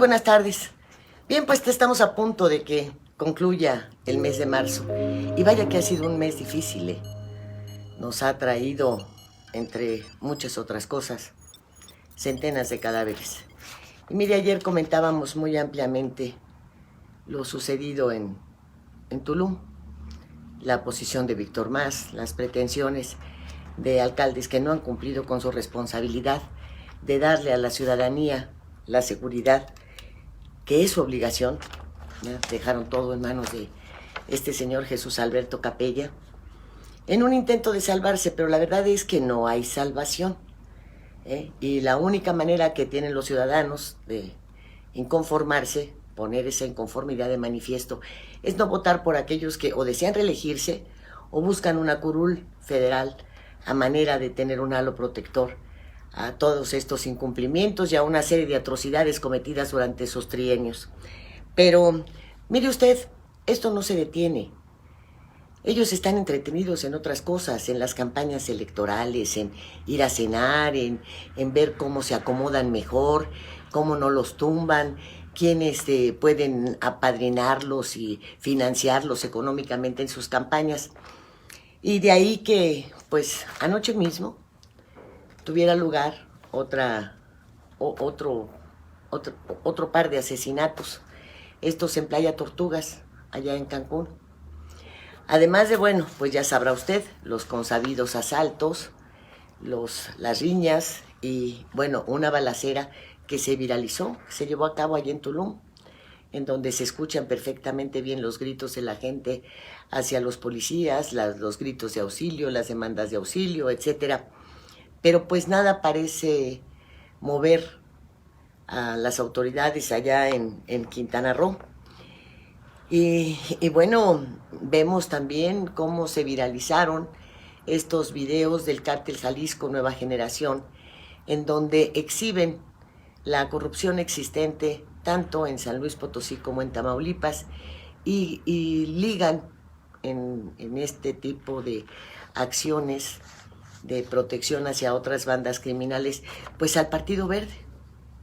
buenas tardes. Bien, pues estamos a punto de que concluya el mes de marzo. Y vaya que ha sido un mes difícil, ¿eh? Nos ha traído, entre muchas otras cosas, centenas de cadáveres. Y mire, ayer comentábamos muy ampliamente lo sucedido en Tulum, la posición de Víctor Mas, las pretensiones de alcaldes que no han cumplido con su responsabilidad de darle a la ciudadanía la seguridad que es su obligación. ¿Ya? Dejaron todo en manos de este señor Jesús Alberto Capella en un intento de salvarse, pero la verdad es que no hay salvación, ¿eh? Y la única manera que tienen los ciudadanos de inconformarse, poner esa inconformidad de manifiesto, es no votar por aquellos que o desean reelegirse o buscan una curul federal a manera de tener un halo protector a todos estos incumplimientos y a una serie de atrocidades cometidas durante esos trienios. Pero, mire usted, esto no se detiene. Ellos están entretenidos en otras cosas, en las campañas electorales, en ir a cenar, en ver cómo se acomodan mejor, cómo no los tumban, quiénes pueden apadrinarlos y financiarlos económicamente en sus campañas. Y de ahí que, pues, anoche mismo tuviera lugar otro par de asesinatos, estos en Playa Tortugas, allá en Cancún. Además de, bueno, pues ya sabrá usted, los consabidos asaltos, las riñas y, bueno, una balacera que se viralizó, se llevó a cabo allí en Tulum, en donde se escuchan perfectamente bien los gritos de la gente hacia los policías, los gritos de auxilio, las demandas de auxilio, etcétera. Pero pues nada parece mover a las autoridades allá en Quintana Roo. Y bueno, vemos también cómo se viralizaron estos videos del Cártel Jalisco Nueva Generación, en donde exhiben la corrupción existente tanto en San Luis Potosí como en Tamaulipas y ligan en este tipo de acciones de protección hacia otras bandas criminales, pues al Partido Verde.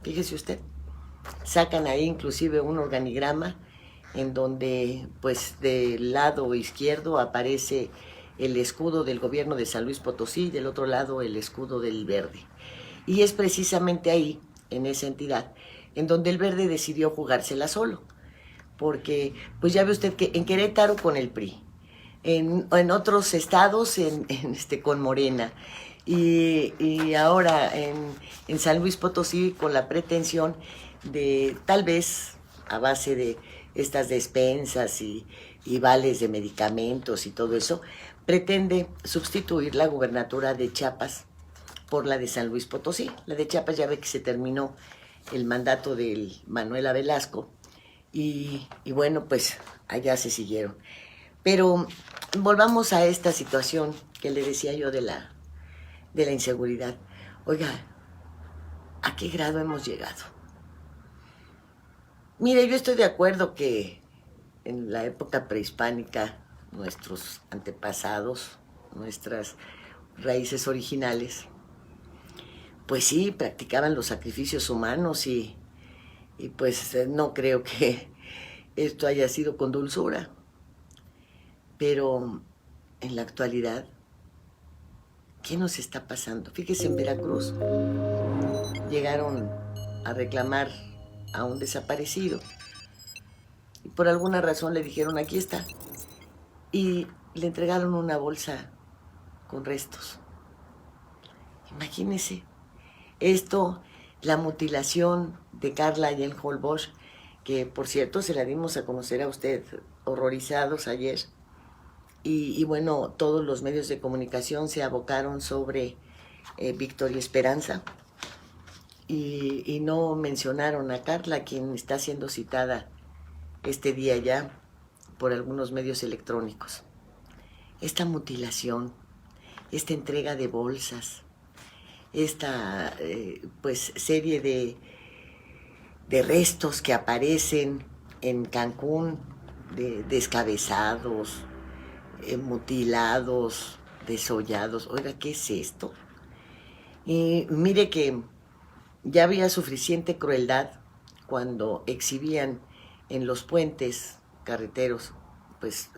Fíjese usted, sacan ahí inclusive un organigrama en donde pues del lado izquierdo aparece el escudo del gobierno de San Luis Potosí y del otro lado el escudo del Verde. Y es precisamente ahí, en esa entidad, en donde el Verde decidió jugársela solo. Porque pues ya ve usted que en Querétaro con el PRI, en otros estados con Morena, y ahora en San Luis Potosí con la pretensión de, tal vez a base de estas despensas y vales de medicamentos y todo eso, pretende sustituir la gubernatura de Chiapas por la de San Luis Potosí. La de Chiapas ya ve que se terminó el mandato del Manuela Velasco y bueno, pues allá se siguieron. Pero volvamos a esta situación que le decía yo de la inseguridad. Oiga, ¿a qué grado hemos llegado? Mire, yo estoy de acuerdo que en la época prehispánica nuestros antepasados, nuestras raíces originales, pues sí, practicaban los sacrificios humanos y pues no creo que esto haya sido con dulzura. Pero en la actualidad, ¿qué nos está pasando? Fíjese, en Veracruz llegaron a reclamar a un desaparecido y por alguna razón le dijeron aquí está y le entregaron una bolsa con restos. Imagínese esto, la mutilación de Carla Jen Holbox, que por cierto se la dimos a conocer a usted horrorizados ayer. Y bueno, todos los medios de comunicación se abocaron sobre Victoria Esperanza y no mencionaron a Carla, quien está siendo citada este día ya por algunos medios electrónicos. Esta mutilación, esta entrega de bolsas, esta pues serie de restos que aparecen en Cancún, de descabezados, mutilados, desollados. Oiga, ¿qué es esto? Y mire que ya había suficiente crueldad cuando exhibían en los puentes carreteros, pues,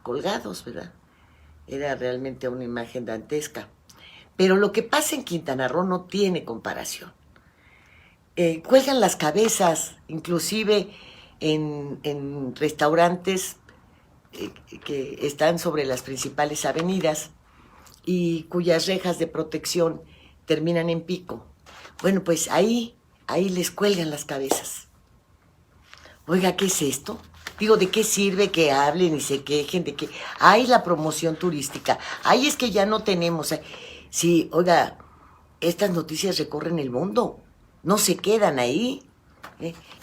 colgados, ¿verdad? Era realmente una imagen dantesca. Pero lo que pasa en Quintana Roo no tiene comparación. Cuelgan las cabezas, inclusive en restaurantes que están sobre las principales avenidas y cuyas rejas de protección terminan en pico. Bueno, pues ahí les cuelgan las cabezas. Oiga, ¿qué es esto? Digo, ¿de qué sirve que hablen y se quejen de que hay la promoción turística? Ay, es que ya no tenemos. Sí, oiga, estas noticias recorren el mundo, no se quedan ahí.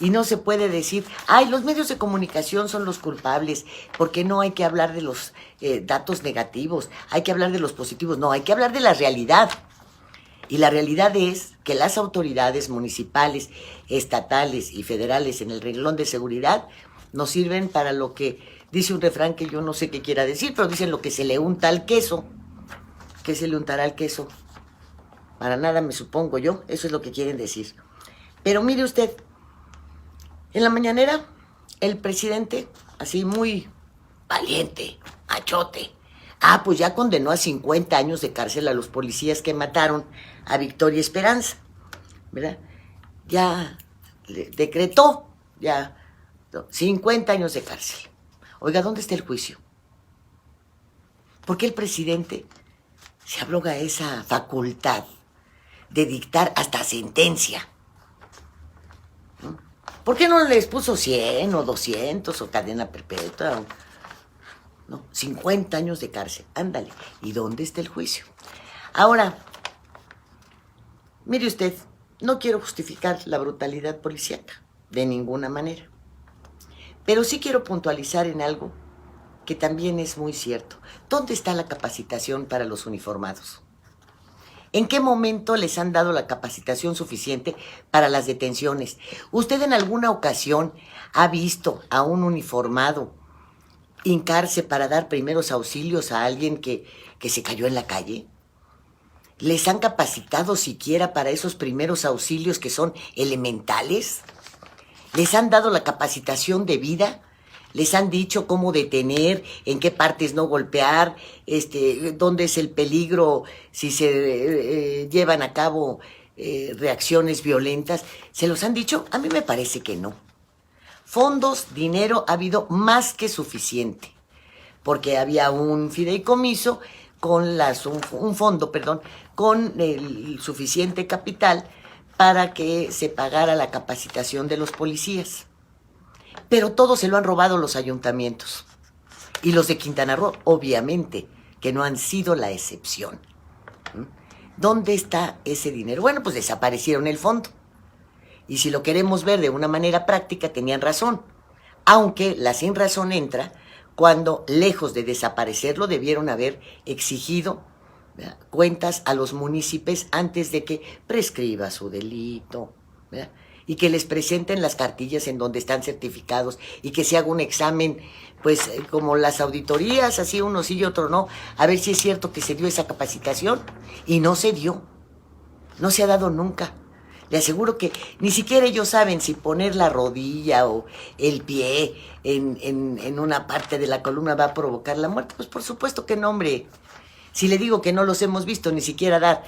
Y no se puede decir, ay, los medios de comunicación son los culpables, porque no hay que hablar de los datos negativos, hay que hablar de los positivos. No, hay que hablar de la realidad. Y la realidad es que las autoridades municipales, estatales y federales en el renglón de seguridad nos sirven para lo que dice un refrán que yo no sé qué quiera decir, pero dicen lo que se le unta al queso. ¿Qué se le untará al queso? Para nada, me supongo yo, eso es lo que quieren decir. Pero mire usted, en la mañanera, el presidente, así muy valiente, machote, pues ya condenó a 50 años de cárcel a los policías que mataron a Victoria Esperanza, ¿verdad? Ya decretó, 50 años de cárcel. Oiga, ¿dónde está el juicio? ¿Por qué el presidente se abroga esa facultad de dictar hasta sentencia? ¿Por qué no les puso 100 o 200 o cadena perpetua? No, 50 años de cárcel, ándale. ¿Y dónde está el juicio? Ahora, mire usted, no quiero justificar la brutalidad policíaca, de ninguna manera. Pero sí quiero puntualizar en algo que también es muy cierto. ¿Dónde está la capacitación para los uniformados? ¿En qué momento les han dado la capacitación suficiente para las detenciones? ¿Usted en alguna ocasión ha visto a un uniformado hincarse para dar primeros auxilios a alguien que se cayó en la calle? ¿Les han capacitado siquiera para esos primeros auxilios que son elementales? ¿Les han dado la capacitación debida? ¿Les han dicho cómo detener, en qué partes no golpear, dónde es el peligro si se llevan a cabo reacciones violentas? ¿Se los han dicho? A mí me parece que no. Fondos, dinero, ha habido más que suficiente, porque había un fideicomiso con un fondo, con el suficiente capital para que se pagara la capacitación de los policías. Pero todo se lo han robado los ayuntamientos. Y los de Quintana Roo, obviamente, que no han sido la excepción. ¿Dónde está ese dinero? Bueno, pues desaparecieron el fondo. Y si lo queremos ver de una manera práctica, tenían razón. Aunque la sin razón entra cuando, lejos de desaparecerlo, debieron haber exigido, ¿verdad?, cuentas a los municipios antes de que prescriba su delito, ¿verdad?, y que les presenten las cartillas en donde están certificados y que se haga un examen, pues como las auditorías, así uno sí y otro no, a ver si es cierto que se dio esa capacitación. Y no se dio, no se ha dado nunca. Le aseguro que ni siquiera ellos saben si poner la rodilla o el pie en una parte de la columna va a provocar la muerte. Pues por supuesto que no, hombre. Si le digo que no los hemos visto ni siquiera dar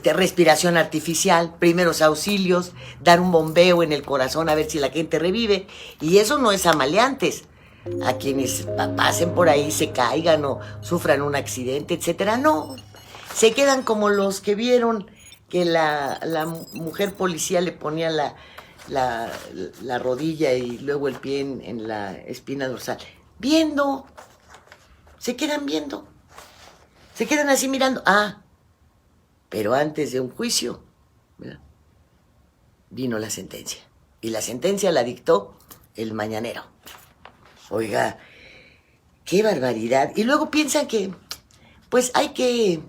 respiración artificial, primeros auxilios, dar un bombeo en el corazón a ver si la gente revive. Y eso no es a maleantes, a quienes pasen por ahí, se caigan o sufran un accidente, etcétera. No, se quedan como los que vieron que la mujer policía le ponía la rodilla y luego el pie en la espina dorsal. Viendo, se quedan viendo. Se quedan así mirando. Pero antes de un juicio, ¿verdad?, vino la sentencia. Y la sentencia la dictó el mañanero. Oiga, qué barbaridad. Y luego piensan que, pues hay que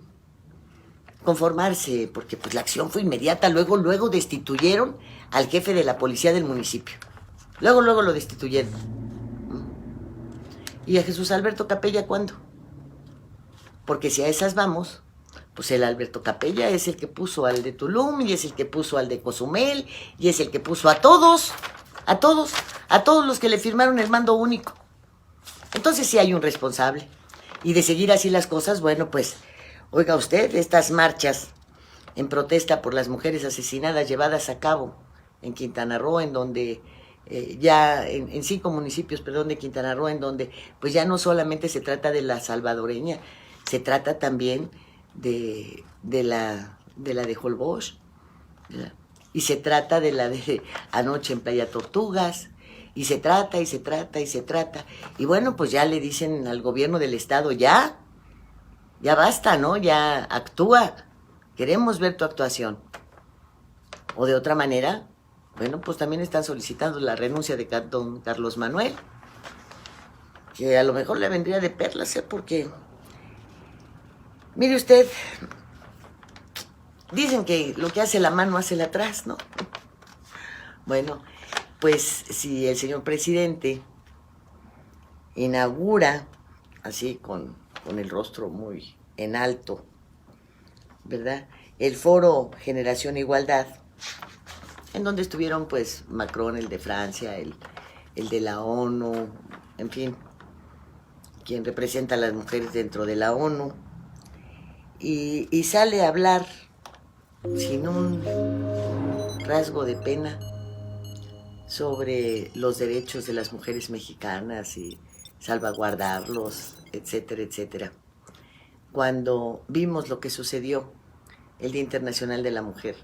conformarse, porque pues la acción fue inmediata. Luego destituyeron al jefe de la policía del municipio. Luego lo destituyeron. ¿Y a Jesús Alberto Capella cuándo? Porque si a esas vamos, Pues el Alberto Capella es el que puso al de Tulum, y es el que puso al de Cozumel, y es el que puso a todos los que le firmaron el mando único. Entonces sí hay un responsable. Y de seguir así las cosas, bueno, pues, oiga usted, estas marchas en protesta por las mujeres asesinadas llevadas a cabo en Quintana Roo, en donde en 5 municipios, perdón, de Quintana Roo, en donde pues ya no solamente se trata de la salvadoreña, se trata también de la de Holbox, ¿verdad? Y se trata de la de anoche en Playa Tortugas, y se trata, y se trata, y se trata. Y bueno, pues ya le dicen al gobierno del estado, ya basta, ¿no? Ya actúa, queremos ver tu actuación. O de otra manera, bueno, pues también están solicitando la renuncia de don Carlos Manuel, que a lo mejor le vendría de perlas, ¿eh? Porque, mire usted, dicen que lo que hace la mano hace la atrás, ¿no? Bueno, pues si el señor presidente inaugura, así con el rostro muy en alto, ¿verdad?, el foro Generación Igualdad, en donde estuvieron pues Macron, el de Francia, el de la ONU, en fin, quien representa a las mujeres dentro de la ONU, y sale a hablar sin un rasgo de pena sobre los derechos de las mujeres mexicanas y salvaguardarlos, etcétera, etcétera. Cuando vimos lo que sucedió el Día Internacional de la Mujer,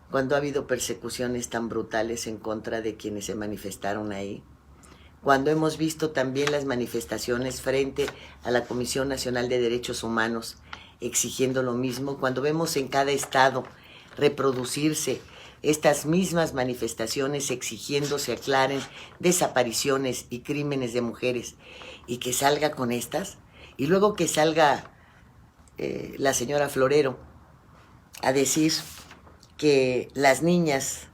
cuando ha habido persecuciones tan brutales en contra de quienes se manifestaron ahí, cuando hemos visto también las manifestaciones frente a la Comisión Nacional de Derechos Humanos exigiendo lo mismo, cuando vemos en cada estado reproducirse estas mismas manifestaciones exigiendo se aclaren desapariciones y crímenes de mujeres, y que salga con estas, y luego que salga la señora Florero a decir que las niñas,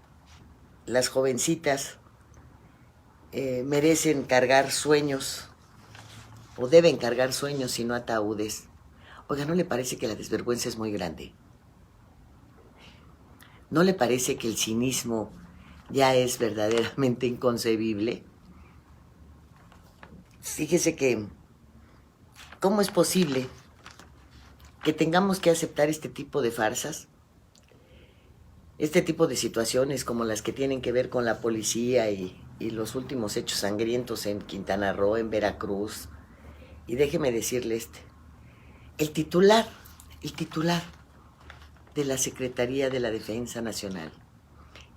las jovencitas, merecen cargar sueños, o deben cargar sueños y no ataúdes. Oiga, ¿no le parece que la desvergüenza es muy grande? ¿No le parece que el cinismo ya es verdaderamente inconcebible? Fíjese que, ¿cómo es posible que tengamos que aceptar este tipo de farsas? Este tipo de situaciones como las que tienen que ver con la policía y los últimos hechos sangrientos en Quintana Roo, en Veracruz. Y déjeme decirle el titular de la Secretaría de la Defensa Nacional,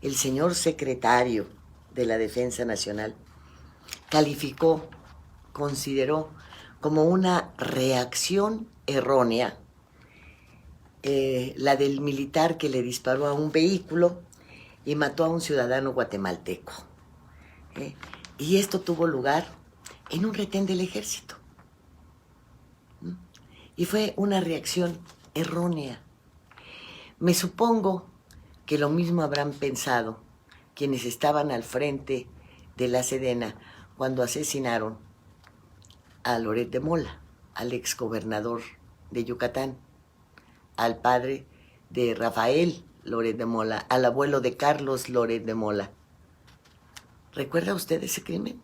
el señor secretario de la Defensa Nacional, calificó, consideró como una reacción errónea la del militar que le disparó a un vehículo y mató a un ciudadano guatemalteco. Y esto tuvo lugar en un retén del ejército. Y fue una reacción errónea. Me supongo que lo mismo habrán pensado quienes estaban al frente de la Sedena cuando asesinaron a Loret de Mola, al exgobernador de Yucatán, al padre de Rafael Loret de Mola, al abuelo de Carlos Loret de Mola. ¿Recuerda usted ese crimen?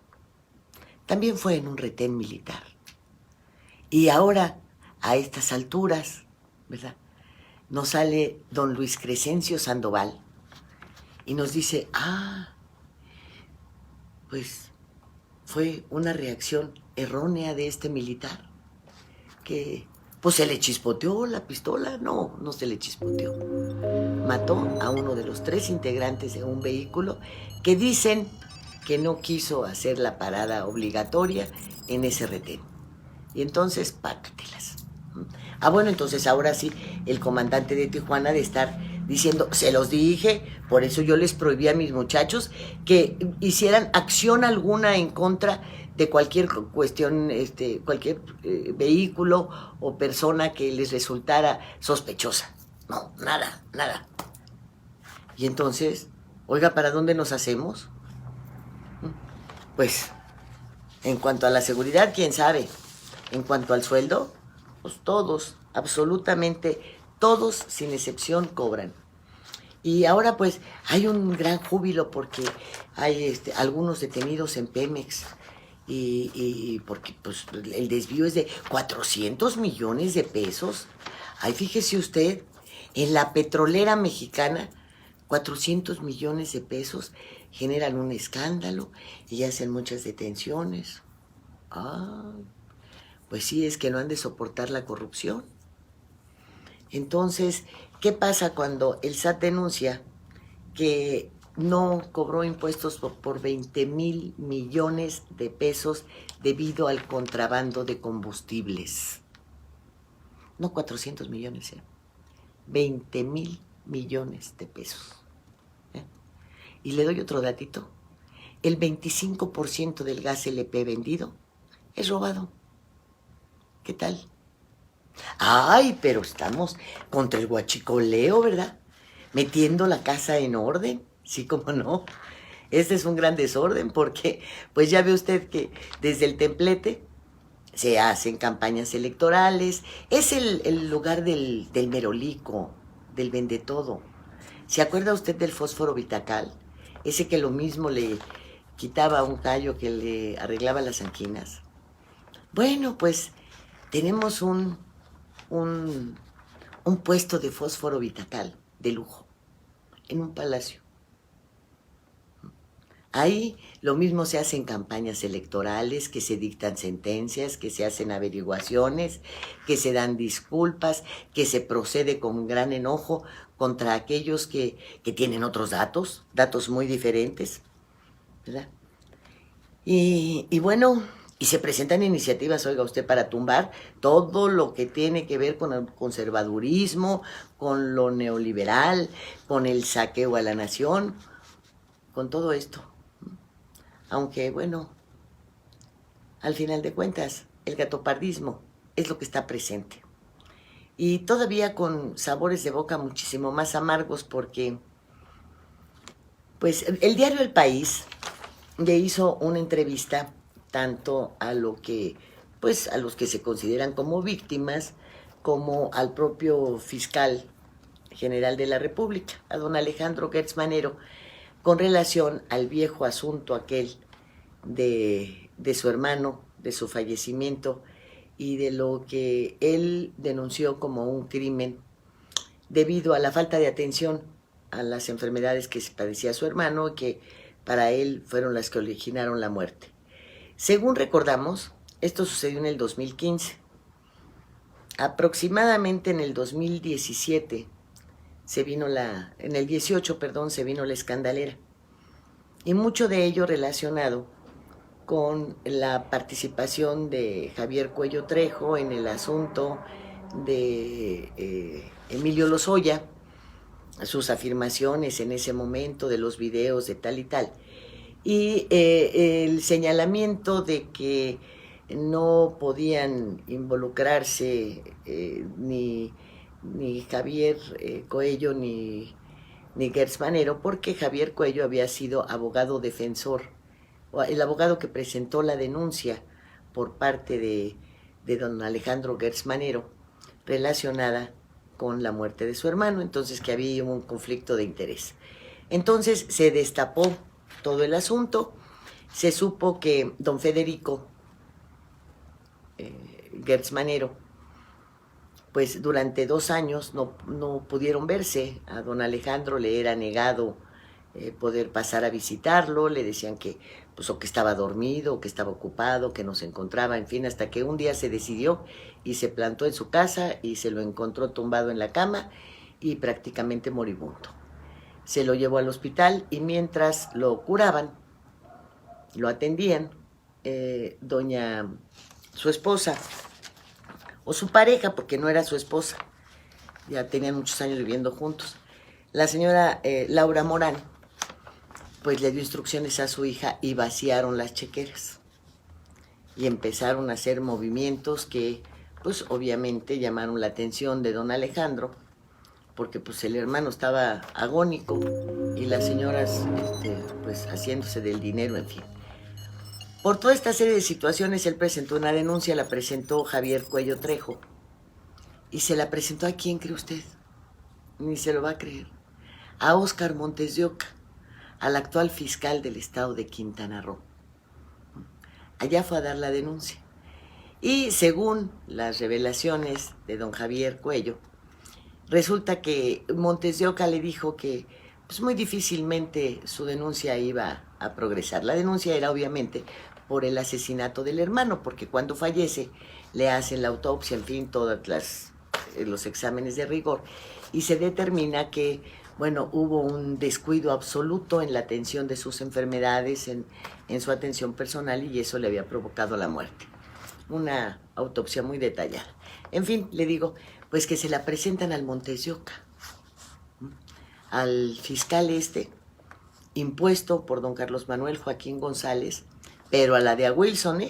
También fue en un retén militar. Y ahora, a estas alturas, ¿verdad?, nos sale don Luis Crescencio Sandoval y nos dice, pues fue una reacción errónea de este militar, que pues se le chispoteó la pistola. No se le chispoteó. Mató a uno de los 3 integrantes de un vehículo que dicen que no quiso hacer la parada obligatoria en ese retén. Y entonces, pácatelas. Bueno, entonces ahora sí, el comandante de Tijuana de estar diciendo, se los dije, por eso yo les prohibí a mis muchachos que hicieran acción alguna en contra de cualquier cuestión, cualquier vehículo o persona que les resultara sospechosa. No, nada. Y entonces, oiga, ¿para dónde nos hacemos? Pues, en cuanto a la seguridad, quién sabe. En cuanto al sueldo, pues todos absolutamente todos, sin excepción, cobran. Y ahora pues hay un gran júbilo porque hay algunos detenidos en Pemex y porque pues el desvío es de 400 millones de pesos. Ay, fíjese usted, en la petrolera mexicana, 400 millones de pesos generan un escándalo y hacen muchas detenciones. Ah, pues sí, es que no han de soportar la corrupción. Entonces, ¿qué pasa cuando el SAT denuncia que no cobró impuestos por 20,000 millones de pesos debido al contrabando de combustibles? No 400 millones, 20,000 millones de pesos. Y le doy otro datito. El 25% del gas LP vendido es robado. ¿Qué tal? Ay, pero estamos contra el huachicoleo, ¿verdad? Metiendo la casa en orden, sí, cómo no. Este es un gran desorden porque, pues ya ve usted que desde el templete se hacen campañas electorales, es el lugar del merolico, del vendetodo. ¿Se acuerda usted del fósforo Vitacal? Ese que lo mismo le quitaba un callo que le arreglaba las anquinas. Bueno, pues tenemos un, un puesto de fósforo Vitacal de lujo en un palacio. Ahí lo mismo se hacen campañas electorales, que se dictan sentencias, que se hacen averiguaciones, que se dan disculpas, que se procede con gran enojo contra aquellos que tienen otros datos muy diferentes, ¿verdad? Y bueno, y se presentan iniciativas, oiga usted, para tumbar todo lo que tiene que ver con el conservadurismo, con lo neoliberal, con el saqueo a la nación, con todo esto. Aunque, bueno, al final de cuentas, el gatopardismo es lo que está presente. Y todavía con sabores de boca muchísimo más amargos porque, pues, el diario El País le hizo una entrevista tanto a a los que se consideran como víctimas, como al propio fiscal general de la República, a don Alejandro Gertz Manero, con relación al viejo asunto aquel de su hermano, de su fallecimiento y de lo que él denunció como un crimen debido a la falta de atención a las enfermedades que padecía su hermano y que para él fueron las que originaron la muerte. Según recordamos, esto sucedió en el 2015. Aproximadamente en el 2017 en el 18, perdón, se vino la escandalera. Y mucho de ello relacionado con la participación de Javier Cuello Trejo en el asunto de Emilio Lozoya, sus afirmaciones en ese momento de los videos de tal y tal, y el señalamiento de que no podían involucrarse ni Javier Coello ni Gertz Manero, porque Javier Cuello había sido abogado defensor, el abogado que presentó la denuncia por parte de don Alejandro Gertz Manero relacionada con la muerte de su hermano, entonces que había un conflicto de interés. Entonces se destapó todo el asunto, se supo que don Federico Gertz Manero, pues durante 2 años no pudieron verse, a don Alejandro le era negado poder pasar a visitarlo, le decían que pues o que estaba dormido, o que estaba ocupado, que no se encontraba, en fin, hasta que un día se decidió y se plantó en su casa y se lo encontró tumbado en la cama y prácticamente moribundo. Se lo llevó al hospital y mientras lo curaban, lo atendían, su esposa, o su pareja, porque no era su esposa, ya tenían muchos años viviendo juntos, la señora Laura Morán, pues le dio instrucciones a su hija y vaciaron las chequeras y empezaron a hacer movimientos que pues obviamente llamaron la atención de don Alejandro, porque pues el hermano estaba agónico y las señoras pues haciéndose del dinero, en fin. Por toda esta serie de situaciones él presentó una denuncia, la presentó Javier Cuello Trejo Y se la presentó a quién, cree usted, ni se lo va a creer, a Óscar Montes de Oca, al actual fiscal del estado de Quintana Roo. Allá fue a dar la denuncia. Y según las revelaciones de don Javier Cuello, resulta que Montes de Oca le dijo que pues, muy difícilmente su denuncia iba a progresar. La denuncia era obviamente por el asesinato del hermano, porque cuando fallece le hacen la autopsia, en fin, todos los exámenes de rigor, y se determina que, bueno, hubo un descuido absoluto en la atención de sus enfermedades, en su atención personal, y eso le había provocado la muerte. Una autopsia muy detallada. En fin, le digo, pues que se la presentan al Montes de Oca, al fiscal impuesto por don Carlos Manuel Joaquín González, pero a la de a Wilson,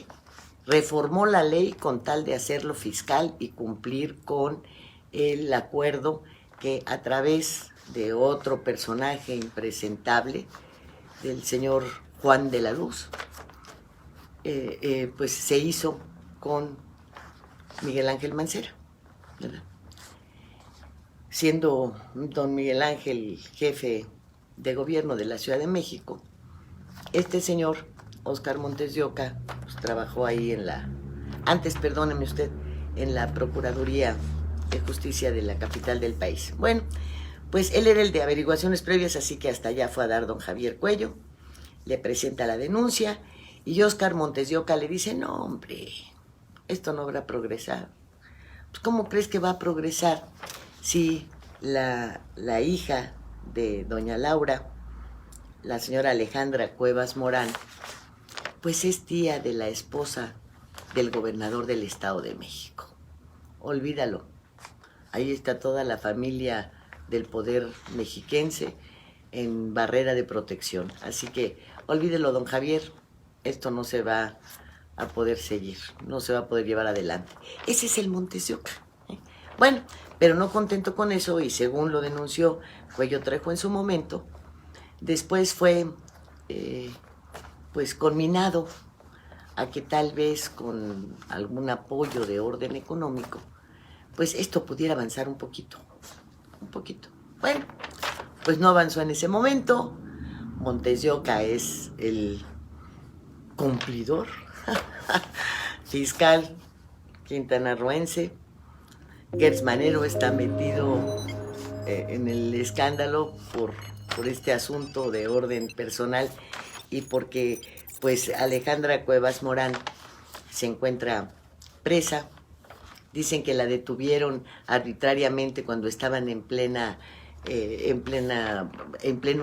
reformó la ley con tal de hacerlo fiscal y cumplir con el acuerdo que a través de otro personaje impresentable, del señor Juan de la Luz, pues se hizo con Miguel Ángel Mancera, ¿verdad? Siendo don Miguel Ángel jefe de gobierno de la Ciudad de México, este señor, Óscar Montes de Oca, pues trabajó ahí perdóneme usted, en la Procuraduría de Justicia de la capital del país. Bueno, pues él era el de averiguaciones previas, así que hasta allá fue a dar don Javier Cuello, le presenta la denuncia, y Óscar Montes de Oca le dice, no hombre, esto no va a progresar. Pues, ¿cómo crees que va a progresar si la hija de doña Laura, la señora Alejandra Cuevas Morán, pues es tía de la esposa del gobernador del Estado de México? Olvídalo. Ahí está toda la familia del poder mexiquense en barrera de protección. Así que olvídelo, don Javier, esto no se va a poder seguir, no se va a poder llevar adelante. Ese es el Montes de Oca. Bueno, pero no contento con eso, y según lo denunció Cuello Trejo en su momento, después fue pues conminado a que tal vez con algún apoyo de orden económico, pues esto pudiera avanzar un poquito. Bueno, pues no avanzó en ese momento. Montes de Oca es el cumplidor fiscal quintanarroense. Gertz Manero está metido en el escándalo por este asunto de orden personal, y porque pues Alejandra Cuevas Morán se encuentra presa. Dicen que la detuvieron arbitrariamente cuando estaban en pleno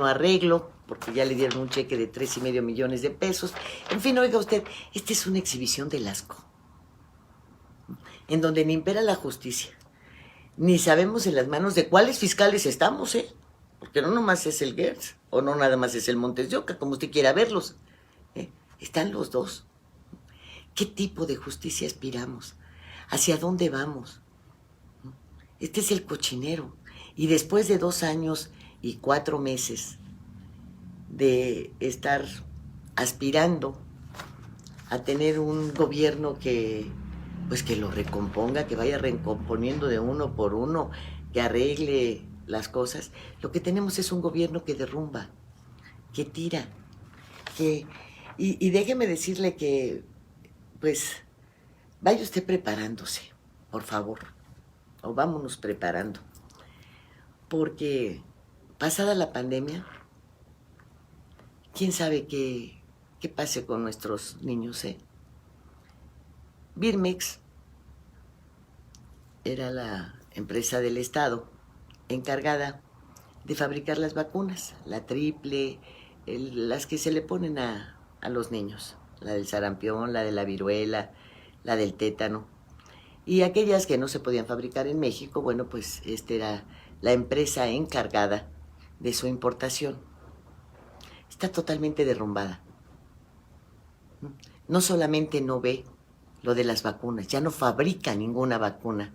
arreglo, porque ya le dieron un cheque de 3.5 millones de pesos. En fin, oiga usted, esta es una exhibición del asco, en donde ni impera la justicia, ni sabemos en las manos de cuáles fiscales estamos, porque no nomás es el Gertz, o no nada más es el Montes de Oca, como usted quiera verlos, están los dos. ¿Qué tipo de justicia aspiramos? ¿Hacia dónde vamos? Este es el cochinero. Y después de 2 años y 4 meses de estar aspirando a tener un gobierno que lo recomponga, que vaya recomponiendo de uno por uno, que arregle las cosas, lo que tenemos es un gobierno que derrumba, que tira, y déjeme decirle que, pues, vaya usted preparándose, por favor, o vámonos preparando, porque pasada la pandemia, quién sabe qué pase con nuestros niños, Birmex era la empresa del Estado encargada de fabricar las vacunas, la triple, las que se le ponen a los niños, la del sarampión, la de la viruela, la del tétano, y aquellas que no se podían fabricar en México, bueno, pues esta era la empresa encargada de su importación. Está totalmente derrumbada. No solamente no ve lo de las vacunas, ya no fabrica ninguna vacuna.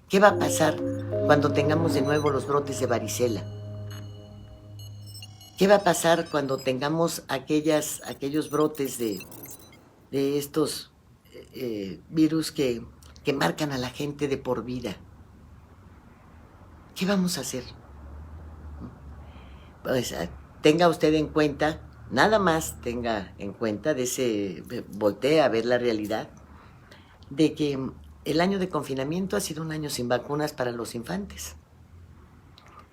¿Qué va a pasar cuando tengamos de nuevo los brotes de varicela? ¿Qué va a pasar cuando tengamos aquellos brotes de estos virus que marcan a la gente de por vida? ¿qué vamos a hacer? Pues tenga usted en cuenta, nada más tenga en cuenta, voltee a ver la realidad de que el año de confinamiento ha sido un año sin vacunas para los infantes.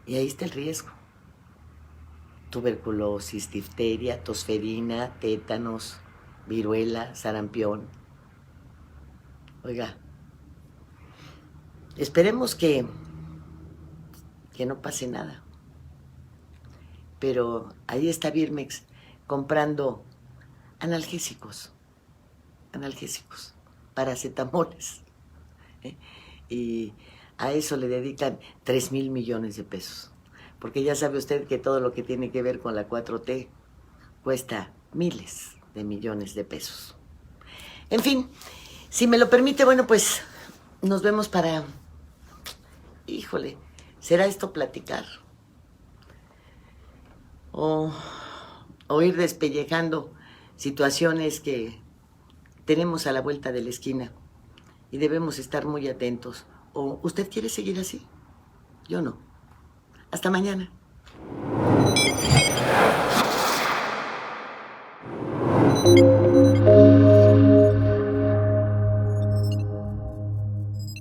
Y ahí está el riesgo. Tuberculosis, difteria, tosferina, tétanos, viruela, sarampión. Oiga, esperemos que no pase nada. Pero ahí está Birmex comprando analgésicos, paracetamoles. Y a eso le dedican 3,000 millones de pesos. Porque ya sabe usted que todo lo que tiene que ver con la 4T cuesta miles de millones de pesos. En fin, si me lo permite, bueno, pues nos vemos para... Híjole, ¿será esto platicar? O ir despellejando situaciones que tenemos a la vuelta de la esquina y debemos estar muy atentos. ¿O usted quiere seguir así? Yo no. Hasta mañana.